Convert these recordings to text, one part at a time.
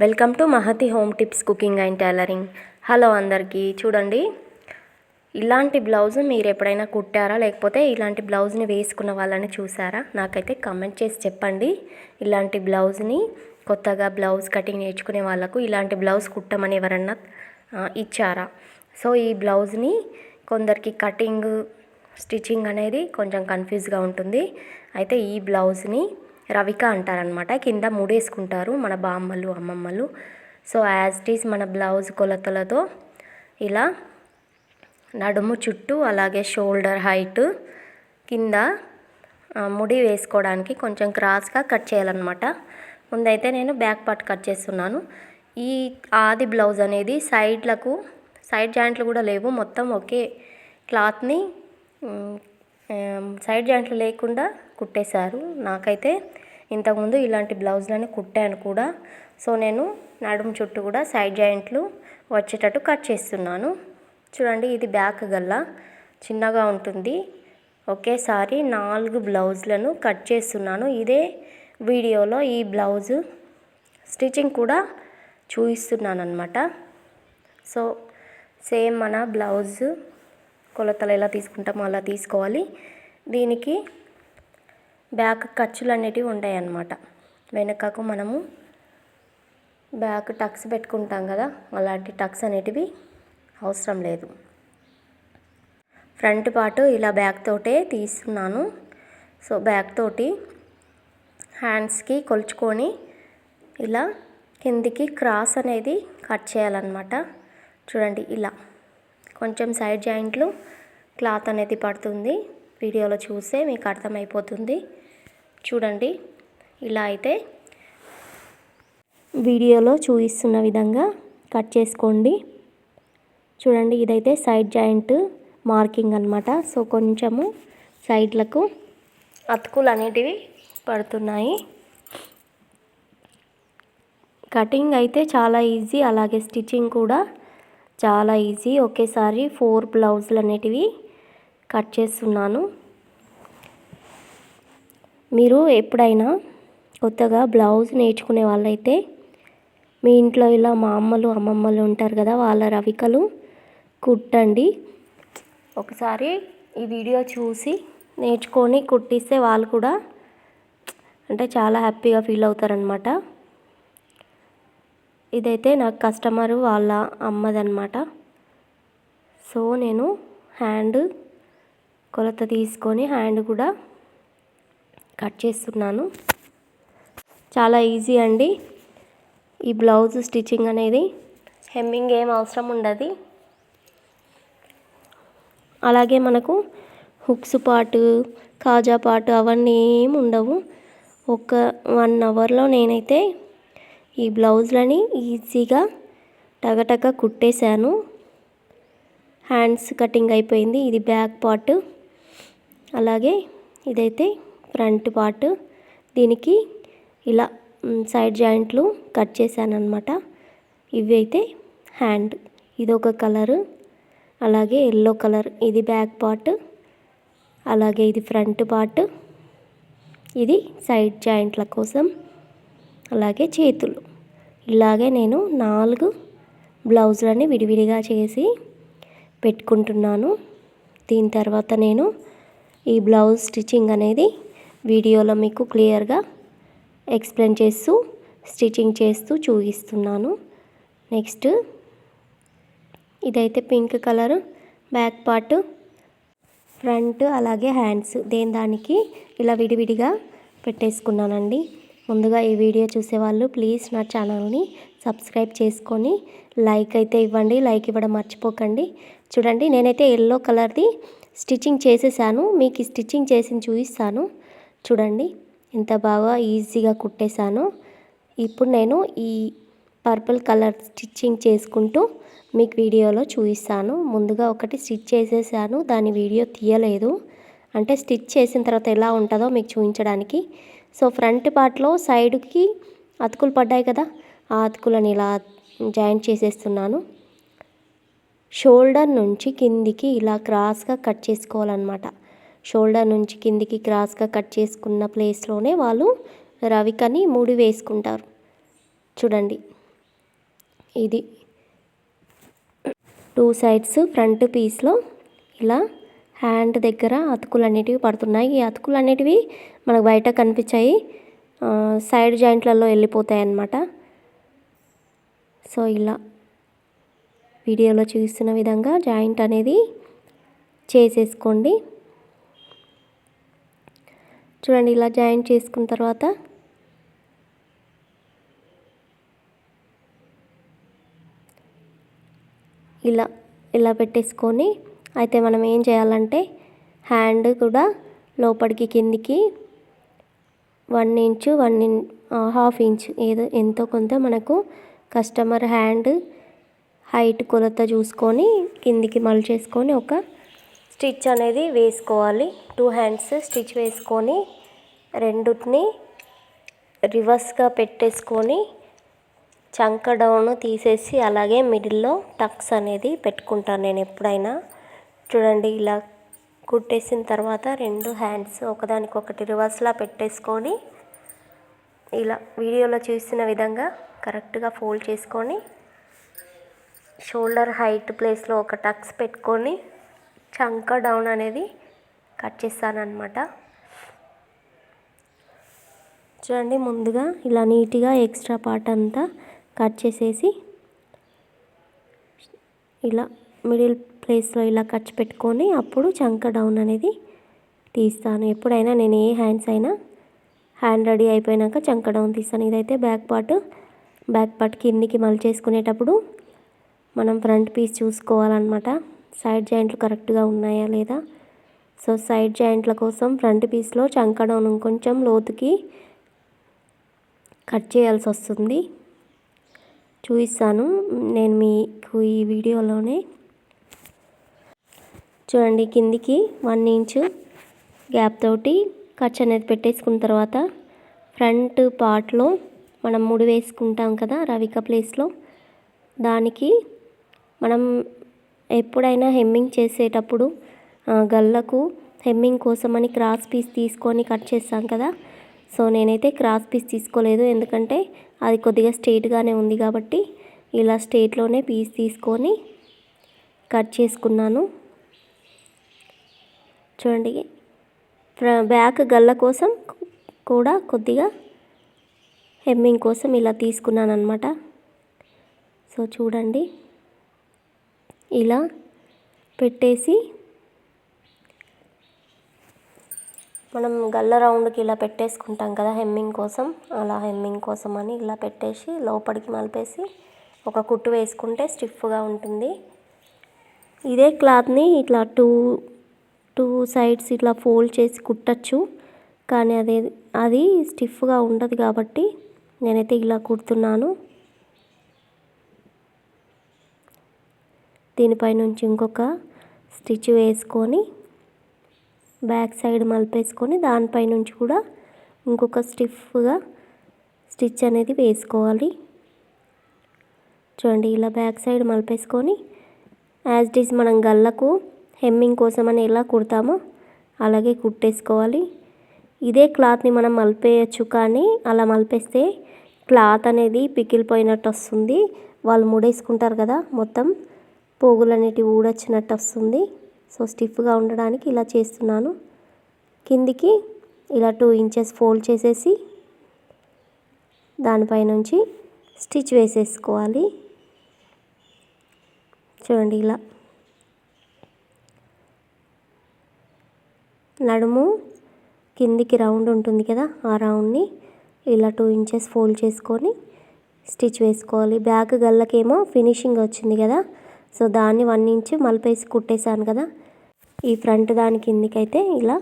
Welcome to Mahathi home tips cooking and tailoring. Hello అందరికీ. చూడండి, ఇలాంటి బ్లౌజ్ మీరు ఎప్పుడైనా కుట్టారా, లేకపోతే ఇలాంటి బ్లౌజ్ని వేసుకున్న వాళ్ళని చూసారా? నాకైతే కమెంట్ చేసి చెప్పండి. ఇలాంటి బ్లౌజ్ని కొత్తగా బ్లౌజ్ కటింగ్ నేర్చుకునే వాళ్ళకు ఇలాంటి బ్లౌజ్ కుట్టమని ఎవరన్నా ఇచ్చారా? సో ఈ బ్లౌజ్ని కొందరికి కటింగ్ స్టిచ్చింగ్ అనేది కొంచెం కన్ఫ్యూజ్గా ఉంటుంది. అయితే ఈ బ్లౌజ్ని రవిక అంటారనమాట. కింద ముడేసుకుంటారు మన బామ్మలు అమ్మమ్మలు. సో యాజ్ ఇట్ ఈస్ మన బ్లౌజ్ కొలతలతో ఇలా నడుము చుట్టూ, అలాగే షోల్డర్ హైట్ కింద ముడి వేసుకోవడానికి కొంచెం క్రాస్గా కట్ చేయాలన్నమాట. ముందైతే నేను బ్యాక్ పార్ట్ కట్ చేస్తున్నాను. ఈ ఆది బ్లౌజ్ అనేది సైడ్ జాయింట్లు కూడా లేవు, మొత్తం ఒకే క్లాత్ని సైడ్ జాయింట్లు లేకుండా కుట్టేశారు. నాకైతే ఇంతకుముందు ఇలాంటి బ్లౌజ్లని కుట్టాను కూడా. సో నేను నడుము చుట్టూ కూడా సైడ్ జాయింట్లు వచ్చేటట్టు కట్ చేస్తున్నాను. చూడండి, ఇది బ్యాక్ గల్లా చిన్నగా ఉంటుంది. ఒకేసారి 4 బ్లౌజ్లను కట్ చేస్తున్నాను. ఇదే వీడియోలో ఈ బ్లౌజు స్టిచ్చింగ్ కూడా చూపిస్తున్నాను అన్నమాట. సో సేమ్ మన బ్లౌజ్ కొలతలు ఎలా తీసుకుంటామో అలా తీసుకోవాలి. దీనికి బ్యాక్ ఖర్చులు అనేటివి ఉంటాయి అన్నమాట. వెనకకు మనము బ్యాక్ టక్స్ పెట్టుకుంటాం కదా, అలాంటి టక్స్ అనేటివి అవసరం లేదు. ఫ్రంట్ పార్ట్ ఇలా బ్యాక్ తోటే తీస్తున్నాను. సో బ్యాక్ తోటి హ్యాండ్స్కి కొలుచుకొని ఇలా కిందికి క్రాస్ అనేది కట్ చేయాలన్నమాట. చూడండి, ఇలా కొంచెం సైడ్ జాయింట్లు క్లాత్ అనేది పడుతుంది. వీడియోలో చూస్తే మీకు అర్థమైపోతుంది. చూడండి, ఇలా అయితే వీడియోలో చూపిస్తున్న విధంగా కట్ చేసుకోండి. చూడండి, ఇదైతే సైడ్ జాయింట్ మార్కింగ్ అన్నమాట. సో కొంచెము సైడ్లకు అతుకులు అనేటివి పడుతున్నాయి. కటింగ్ అయితే చాలా ఈజీ, అలాగే స్టిచ్చింగ్ కూడా చాలా ఈజీ. ఒకేసారి 4 బ్లౌజులు అనేటివి కట్ చేస్తున్నాను. మీరు ఎప్పుడైనా కొత్తగా బ్లౌజ్ నేర్చుకునే వాళ్ళైతే మీ ఇంట్లో ఇలా మా అమ్మలు అమ్మమ్మలు ఉంటారు కదా, వాళ్ళ రవికలు కుట్టండి. ఒకసారి ఈ వీడియో చూసి నేర్చుకొని కుట్టిస్తే వాళ్ళు కూడా అంటే చాలా హ్యాపీగా ఫీల్ అవుతారనమాట. ఇదైతే నాకు కస్టమర్ వాళ్ళ అమ్మదనమాట. సో నేను హ్యాండ్ కొలత తీసుకొని హ్యాండ్ కూడా కట్ చేస్తున్నాను. చాలా ఈజీ అండి ఈ బ్లౌజ్ స్టిచ్చింగ్ అనేది. హెమ్మింగ్ ఏం అవసరం ఉండదు. అలాగే మనకు హుక్స్ పార్ట్, కాజా పార్ట్ అవన్నీ ఏమి ఉండవు. ఒక 1 అవర్లో నేనైతే ఈ బ్లౌజ్లని ఈజీగా టగటగ కుట్టేశాను. హ్యాండ్స్ కటింగ్ అయిపోయింది. ఇది బ్యాక్ పార్ట్, అలాగే ఇదైతే ఫ్రంట్ పార్ట్. దీనికి ఇలా సైడ్ జాయింట్లు కట్ చేశాను అనమాట. ఇవి అయితే హ్యాండ్, ఇదొక కలరు, అలాగే ఎల్లో కలర్. ఇది బ్యాక్ పార్ట్, అలాగే ఇది ఫ్రంట్ పార్ట్, ఇది సైడ్ జాయింట్ల కోసం, అలాగే చేతులు. ఇలాగే నేను 4 బ్లౌజులని విడివిడిగా చేసి పెట్టుకుంటున్నాను. దీని తర్వాత నేను ఈ బ్లౌజ్ స్టిచ్చింగ్ అనేది వీడియోలో మీకు క్లియర్గా ఎక్స్ప్లెయిన్ చేస్తూ స్టిచ్చింగ్ చేస్తూ చూపిస్తున్నాను. నెక్స్ట్ ఇదైతే pink colour back part, front, అలాగే హ్యాండ్స్ దానికి ఇలా విడివిడిగా పెట్టేసుకున్నానండి. ముందుగా ఈ వీడియో చూసేవాళ్ళు ప్లీజ్ నా ఛానల్ని సబ్స్క్రైబ్ చేసుకొని లైక్ అయితే ఇవ్వండి. లైక్ ఇవ్వడం మర్చిపోకండి. చూడండి, నేనైతే ఎల్లో కలర్ది స్టిచ్చింగ్ చేసేసాను. మీకు ఈ స్టిచ్చింగ్ చేసి చూపిస్తాను. చూడండి ఎంత బాగా ఈజీగా కుట్టేశాను. ఇప్పుడు నేను ఈ పర్పుల్ కలర్ స్టిచ్చింగ్ చేసుకుంటూ మీకు వీడియోలో చూపిస్తాను. ముందుగా ఒకటి స్టిచ్ చేసేసాను, దాని వీడియో తీయలేదు. అంటే స్టిచ్ చేసిన తర్వాత ఎలా ఉంటుందో మీకు చూపించడానికి. సో ఫ్రంట్ పార్ట్లో సైడ్కి అతుకులు పడ్డాయి కదా, ఆ అతుకులను ఇలా జాయింట్ చేసేస్తున్నాను. షోల్డర్ నుంచి కిందికి ఇలా క్రాస్గా కట్ చేసుకోవాలన్నమాట. షోల్డర్ నుంచి కిందికి క్రాస్గా కట్ చేసుకున్న ప్లేస్లోనే వాళ్ళు రవికని ముడి వేసుకుంటారు. చూడండి, ఇది 2 సైడ్స్ ఫ్రంట్ పీస్లో ఇలా హ్యాండ్ దగ్గర అతుకులు అనేటివి పడుతున్నాయి. ఈ అతుకులు అనేటివి మనకు బయట కనిపించాయి, సైడ్ జాయింట్లలో వెళ్ళిపోతాయి అన్నమాట. సో ఇలా వీడియోలో చూస్తున్న విధంగా జాయింట్ అనేది చేసేసుకోండి. చూడండి, ఇలా జాయింట్ చేసుకున్న తర్వాత ఇలా పెట్టేసుకొని అయితే మనం ఏం చేయాలంటే హ్యాండ్ కూడా లోపలికి కిందికి 1 ఇంచు 1.5 ఇంచ్ ఎంతో కొంత మనకు కస్టమర్ హ్యాండ్ హైట్ కొలత చూసుకొని కిందికి మలిచేసుకొని ఒక స్టిచ్ అనేది వేసుకోవాలి. 2 హ్యాండ్స్ స్టిచ్ వేసుకొని రెండుని రివర్స్గా పెట్టేసుకొని చంక డౌన్ తీసేసి అలాగే మిడిల్లో టక్స్ అనేది పెట్టుకుంటాను నేను ఎప్పుడైనా. చూడండి, ఇలా కుట్టేసిన తర్వాత 2 హ్యాండ్స్ ఒకదానికొకటి రివర్స్లా పెట్టేసుకొని ఇలా వీడియోలో చూసిన విధంగా కరెక్ట్గా ఫోల్డ్ చేసుకొని షోల్డర్ హైట్ ప్లేస్లో ఒక టక్స్ పెట్టుకొని చంక డౌన్ అనేది కట్ చేస్తానన్నమాట. చూడండి, ముందుగా ఇలా నీట్గా ఎక్స్ట్రా పార్ట్ అంతా కట్ చేసేసి ఇలా మిడిల్ ప్లేస్లో ఇలా కట్ పెట్టుకొని అప్పుడు చంక డౌన్ అనేది తీస్తాను. ఎప్పుడైనా నేను ఏ హ్యాండ్స్ అయినా హ్యాండ్ రెడీ అయిపోయాక చంక డౌన్ తీస్తాను. ఇదైతే బ్యాక్ పార్ట్ కిందికి మలిచేసుకునేటప్పుడు మనం ఫ్రంట్ పీస్ చూసుకోవాలన్నమాట, సైడ్ జాయింట్లు కరెక్ట్గా ఉన్నాయా లేదా. సో సైడ్ జాయింట్ల కోసం ఫ్రంట్ పీస్లో చంక డౌన్ కొంచెం లోతుకి కట్ చేయాల్సి వస్తుంది. చూపిస్తాను నేను మీకు ఈ వీడియోలోనే. చూడండి, కిందికి 1 ఇంచు గ్యాప్ తోటి ఖర్చు అనేది పెట్టేసుకున్న తర్వాత ఫ్రంట్ పార్ట్లో మనం ముడి వేసుకుంటాం కదా రవిక ప్లేస్లో, దానికి మనం ఎప్పుడైనా హెమ్మింగ్ చేసేటప్పుడు గల్లకు హెమ్మింగ్ కోసమని క్రాస్ పీస్ తీసుకొని కట్ చేస్తాం కదా. సో నేనైతే క్రాస్ పీస్ తీసుకోలేదు, ఎందుకంటే అది కొద్దిగా స్ట్రైట్గానే ఉంది కాబట్టి ఇలా స్ట్రైట్లోనే పీస్ తీసుకొని కట్ చేసుకున్నాను. చూడండి, బ్యాక్ గల్ల కోసం కూడా కొద్దిగా హెమ్మింగ్ కోసం ఇలా తీసుకున్నాను అన్నమాట. సో చూడండి, ఇలా పెట్టేసి మనం గల్ల రౌండ్కి ఇలా పెట్టేసుకుంటాం కదా హెమ్మింగ్ కోసం, అలా హెమ్మింగ్ కోసం అని ఇలా పెట్టేసి లోపలికి మలిపేసి ఒక కుట్టు వేసుకుంటే స్టిఫ్గా ఉంటుంది. ఇదే క్లాత్ని ఇట్లా టూ సైడ్స్ ఇట్లా ఫోల్డ్ చేసి కుట్టచ్చు, కానీ అది స్టిఫ్గా ఉండదు కాబట్టి నేనైతే ఇలా కుడుతున్నాను. దీనిపై నుంచి ఇంకొక స్టిచ్ వేసుకొని బ్యాక్ సైడ్ మలిపేసుకొని దానిపై నుంచి కూడా ఇంకొక స్టిఫ్గా స్టిచ్ అనేది వేసుకోవాలి. చూడండి, ఇలా బ్యాక్ సైడ్ మలిపేసుకొని యాజ్ ఇట్ ఈజ్ మనం గల్లకు హెమ్మింగ్ కోసం అని ఎలా కుడతామో అలాగే కుట్టేసుకోవాలి. ఇదే క్లాత్ని మనం మలిపేయచ్చు, కానీ అలా మలిపేస్తే క్లాత్ అనేది పికిలిపోయినట్టు వస్తుంది. వాళ్ళు ముడేసుకుంటారు కదా, మొత్తం పోగులు అనేటివి ఊడొచ్చినట్టు వస్తుంది. సో స్టిఫ్గా ఉండడానికి ఇలా చేస్తున్నాను. కిందికి ఇలా 2 ఇంచెస్ ఫోల్డ్ చేసేసి దానిపై నుంచి స్టిచ్ వేసేసుకోవాలి. చూడండి, ఇలా నడుము కిందికి రౌండ్ ఉంటుంది కదా, ఆ రౌండ్ని ఇలా 2 ఇంచెస్ ఫోల్డ్ చేసుకొని స్టిచ్ వేసుకోవాలి. బ్యాక్ గల్లకేమో ఫినిషింగ్ వచ్చింది కదా, సో దాన్ని 1 ఇంచ్ మలిపేసి కుట్టేశాను కదా. ఈ ఫ్రంట్ దాని కిందికైతే ఇలా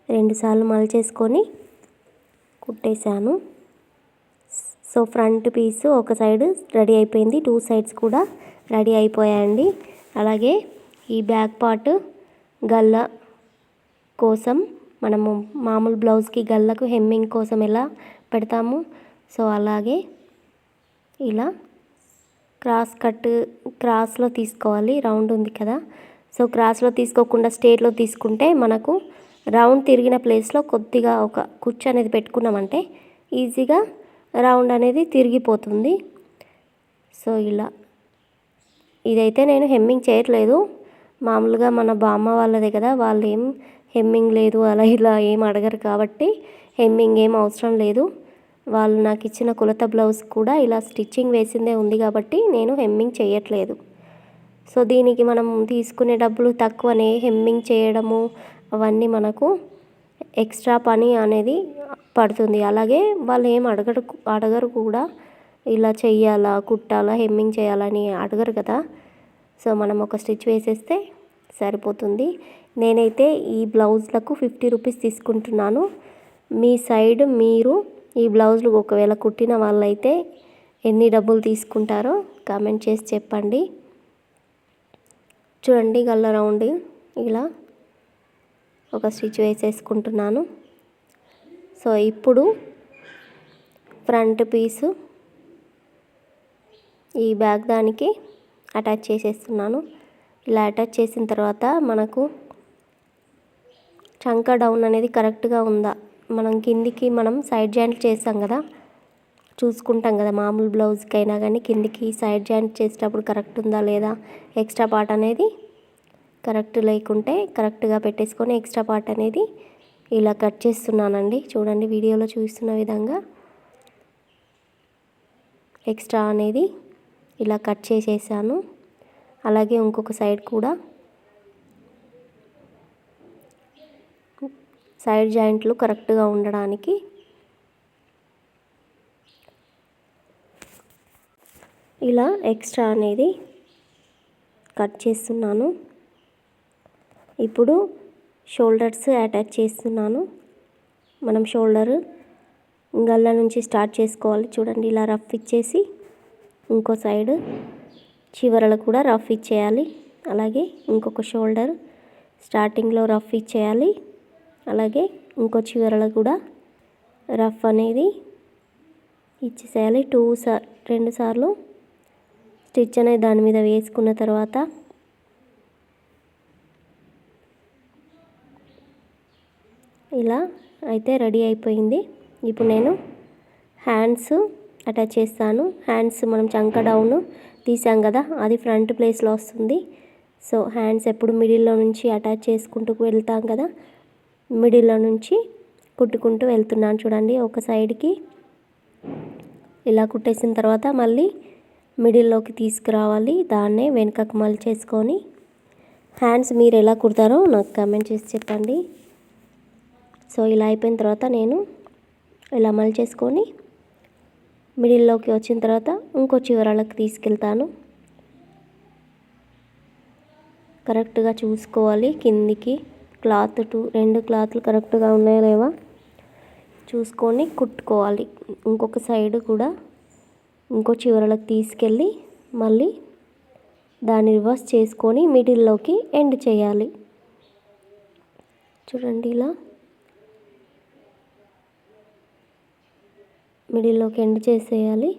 2 సార్లు మలిచేసుకొని కుట్టేశాను. సో ఫ్రంట్ పీస్ ఒక సైడ్ రెడీ అయిపోయింది, 2 సైడ్స్ కూడా రెడీ అయిపోయాయండి. అలాగే ఈ బ్యాక్ పార్ట్ గల్ల కోసం మనము మామూలు బ్లౌజ్కి గల్లకు హెమ్మింగ్ కోసం ఎలా పెడతాము, సో అలాగే ఇలా క్రాస్లో తీసుకోవాలి. రౌండ్ ఉంది కదా, సో క్రాస్లో తీసుకోకుండా స్ట్రైట్లో తీసుకుంటే మనకు రౌండ్ తిరిగిన ప్లేస్లో కొద్దిగా ఒక కుచ్చు అనేది పెట్టుకున్నామంటే ఈజీగా రౌండ్ అనేది తిరిగిపోతుంది. సో ఇలా ఇదైతే నేను హెమ్మింగ్ చేయట్లేదు. మామూలుగా మన బామ్మ వాళ్ళదే కదా, వాళ్ళు ఏం హెమ్మింగ్ లేదు అలా ఇలా ఏం అడగరు కాబట్టి హెమ్మింగ్ ఏం అవసరం లేదు. వాళ్ళు నాకు ఇచ్చిన కొలత బ్లౌజ్ కూడా ఇలా స్టిచ్చింగ్ వేసిందే ఉంది కాబట్టి నేను హెమ్మింగ్ చేయట్లేదు. సో దీనికి మనం తీసుకునే డబ్బులు తక్కువనే, హెమ్మింగ్ చేయడము అవన్నీ మనకు ఎక్స్ట్రా పని అనేది పడుతుంది. అలాగే వాళ్ళు ఏం అడగరు కూడా, ఇలా చెయ్యాలా, కుట్టాలా, హెమ్మింగ్ చేయాలని అడగరు కదా. సో మనం ఒక స్టిచ్ వేసేస్తే సరిపోతుంది. నేనైతే ఈ బ్లౌజ్లకు 50 రూపీస్ తీసుకుంటున్నాను. మీ సైడ్ మీరు ఈ బ్లౌజులు ఒకవేళ కుట్టిన వాళ్ళైతే ఎన్ని డబ్బులు తీసుకుంటారో కామెంట్ చేసి చెప్పండి. చూడండి, గల్ల రౌండ్ ఇలా ఒక స్టిచ్ వేసేసుకుంటున్నాను. సో ఇప్పుడు ఫ్రంట్ పీసు ఈ బ్యాక్ దానికి అటాచ్ చేసేస్తున్నాను. ఇలా అటాచ్ చేసిన తర్వాత మనకు చంక డౌన్ అనేది కరెక్ట్గా ఉందా, మనం కిందికి మనం సైడ్ జాయింట్ చేస్తాం కదా, చూసుకుంటాం కదా మామూలు బ్లౌజ్కి అయినా కానీ కిందికి సైడ్ జాయింట్ చేసేటప్పుడు కరెక్ట్ ఉందా లేదా, ఎక్స్ట్రా పార్ట్ అనేది కరెక్ట్ లేకుంటే కరెక్ట్గా పెట్టేసుకొని ఎక్స్ట్రా పార్ట్ అనేది ఇలా కట్ చేస్తున్నానండి. చూడండి, వీడియోలో చూస్తున్న విధంగా ఎక్స్ట్రా అనేది ఇలా కట్ చేసేసాను. అలాగే ఇంకొక సైడ్ కూడా సైడ్ జాయింట్లు కరెక్ట్గా ఉండడానికి ఇలా ఎక్స్ట్రా అనేది కట్ చేస్తున్నాను. ఇప్పుడు షోల్డర్స్ అటాచ్ చేస్తున్నాను. మనం షోల్డర్ గల్ల నుంచి స్టార్ట్ చేసుకోవాలి. చూడండి, ఇలా రఫ్ ఇచ్చేసి ఇంకో సైడ్ చివరలు కూడా రఫ్ ఇచ్చేయాలి. అలాగే ఇంకొక షోల్డర్ స్టార్టింగ్లో రఫ్ ఇచ్చేయాలి. అలాగే ఇంకో చివరలు కూడా రఫ్ అనేది ఇచ్చేసేయాలి. 2 సార్లు స్టిచ్ అనేది దాని మీద వేసుకున్న తర్వాత ఇలా అయితే రెడీ అయిపోయింది. ఇప్పుడు నేను హ్యాండ్స్ అటాచ్ చేస్తాను. హ్యాండ్స్ మనం చంక డౌన్ తీసాం కదా, అది ఫ్రంట్ ప్లేస్లో వస్తుంది. సో హ్యాండ్స్ ఎప్పుడు మిడిల్లో నుంచి అటాచ్ చేసుకుంటూ వెళ్తాం కదా, మిడిల్లో నుంచి కుట్టుకుంటూ వెళ్తున్నాను. చూడండి, ఒక సైడ్కి ఇలా కుట్టేసిన తర్వాత మళ్ళీ మిడిల్లోకి తీసుకురావాలి. దాన్నే వెనుకకు మలిచేసుకొని హ్యాండ్స్ మీరు ఎలా కుడతారో నాకు కామెంట్ చేసి చెప్పండి. సో ఇలా అయిపోయిన తర్వాత నేను ఇలా మలిచేసుకొని మిడిల్లోకి వచ్చిన తర్వాత ఇంకో చివరలకు తీసుకెళ్తాను. కరెక్ట్గా చూసుకోవాలి, కిందికి క్లాత్ 2 క్లాత్లు కరెక్ట్గా ఉన్నాయా లేవా చూసుకొని కుట్టుకోవాలి. ఇంకొక సైడ్ కూడా ఇంకో చివరలకు తీసుకెళ్ళి మళ్ళీ దాన్ని రివర్స్ చేసుకొని మిడిల్లోకి ఎండ్ చేయాలి. చూడండి, ఇలా మిడిల్లోకి ఎండ్ చేసేయాలి.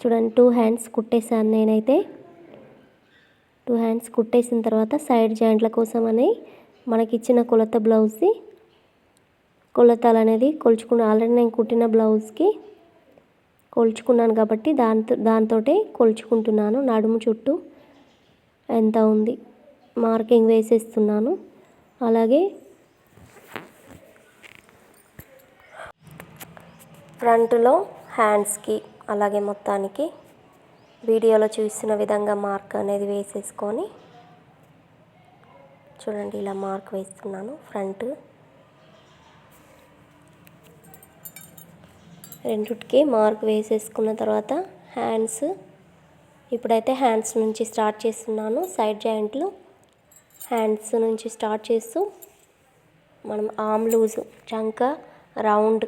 చూడండి, 2 హ్యాండ్స్ కుట్టేసాను నేనైతే. 2 హ్యాండ్స్ కుట్టేసిన తర్వాత సైడ్ జాయింట్ల కోసం అని మనకి ఇచ్చిన కొలత బ్లౌజ్ది కొలతలు అనేది కొలుచుకున్న, ఆల్రెడీ నేను కుట్టిన బ్లౌజ్కి కొలుచుకున్నాను కాబట్టి దాంతో కొలుచుకుంటున్నాను. నడుము చుట్టూ ఎంత ఉంది మార్కింగ్ వేసేస్తున్నాను. అలాగే ఫ్రంట్లో హ్యాండ్స్కి అలాగే మొత్తానికి వీడియోలో చూసిన విధంగా మార్క్ అనేది వేసేసుకొని చూడండి, ఇలా మార్క్ వేస్తున్నాను. ఫ్రంట్ రెండుకి మార్క్ వేసేసుకున్న తర్వాత హ్యాండ్స్, ఇప్పుడైతే హ్యాండ్స్ నుంచి స్టార్ట్ చేస్తున్నాను. సైడ్ జాయింట్లు హ్యాండ్స్ నుంచి స్టార్ట్ చేస్తూ మనం ఆర్మ్ లూజ్, చంక రౌండ్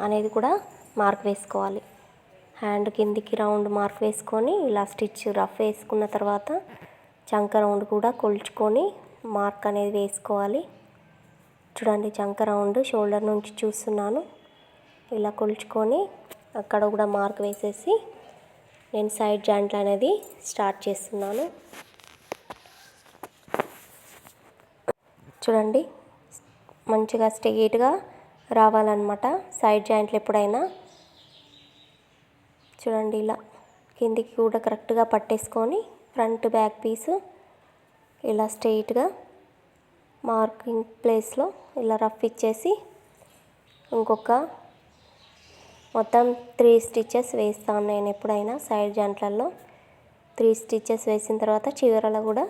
అనేది కూడా మార్క్ వేసుకోవాలి. హ్యాండ్ కిందికి రౌండ్ మార్క్ వేసుకొని ఇలా స్టిచ్ రఫ్ వేసుకున్న తర్వాత చంక రౌండ్ కూడా కొలుచుకొని మార్క్ అనేది వేసుకోవాలి. చూడండి, చంక రౌండ్ షోల్డర్ నుంచి చూస్తున్నాను. ఇలా కొలుచుకొని అక్కడ కూడా మార్క్ వేసేసి నేను సైడ్ జాయింట్లు అనేది స్టార్ట్ చేస్తున్నాను. చూడండి, మంచిగా స్ట్రెయిట్గా రావాలన్నమాట సైడ్ జాయింట్లు ఎప్పుడైనా. చూడండి, ఇలా కిందికి కూడా కరెక్ట్గా పట్టేసుకొని ఫ్రంట్ బ్యాక్ పీసు ఇలా స్ట్రెయిట్గా మార్కింగ్ ప్లేస్లో ఇలా రఫ్ ఇచ్చేసి ఇంకొక మొత్తం 3 స్టిచెస్ వేస్తాను నేను ఎప్పుడైనా సైడ్ జాయింట్లలో. 3 స్టిచెస్ వేసిన తర్వాత చివరలో కూడా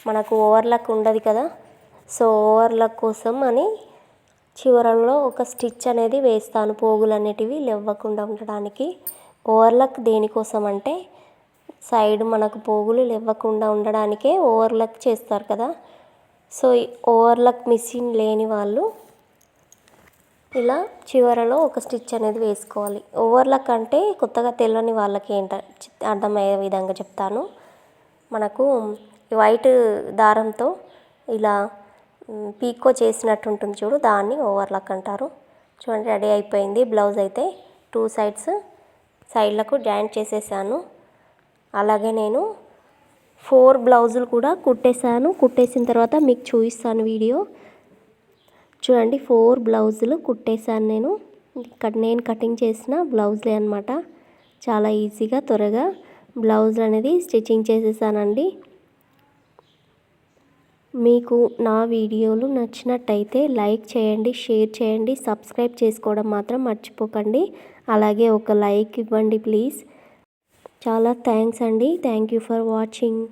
మనకు ఓవర్లాక్ ఉండదు కదా, సో ఓవర్లాక్ కోసం అని చివరల్లో ఒక స్టిచ్ అనేది వేస్తాను పోగులు అనేటివి లేవకుండా ఉండడానికి. ఓవర్లాక్ దేనికోసం అంటే సైడ్ మనకు పోగులు లేవకుండా ఉండడానికే ఓవర్లాక్ చేస్తారు కదా. సో ఈ ఓవర్లాక్ మిషన్ లేని వాళ్ళు ఇలా చివరలో ఒక స్టిచ్ అనేది వేసుకోవాలి. ఓవర్లాక్ అంటే కొత్తగా తెలియని వాళ్ళకి అర్థమయ్యే విధంగా చెప్తాను. మనకు వైట్ దారంతో ఇలా పీకో చేసినట్టు ఉంటుంది చూడు, దాన్ని ఓవర్లాక్ అంటారు. చూడండి రెడీ అయిపోయింది. బ్లౌజ్ అయితే 2 సైడ్లకు జాయింట్ చేసేసాను. అలాగే నేను 4 బ్లౌజులు కూడా కుట్టేశాను. కుట్టేసిన తర్వాత మీకు చూపిస్తాను వీడియో. చూడండి 4 బ్లౌజులు కుట్టేశాను నేను. నేను కటింగ్ చేసిన బ్లౌజ్లే అనమాట. చాలా ఈజీగా త్వరగా బ్లౌజ్ అనేది స్టిచ్చింగ్ చేసేసానండి. మీకు నా వీడియోలు నచ్చినట్టయితే లైక్ చేయండి, షేర్ చేయండి, సబ్స్క్రైబ్ చేసుకోవడం మాత్రం మర్చిపోకండి. అలాగే ఒక లైక్ ఇవ్వండి ప్లీజ్. చాలా థ్యాంక్స్ అండి. Thank you for watching.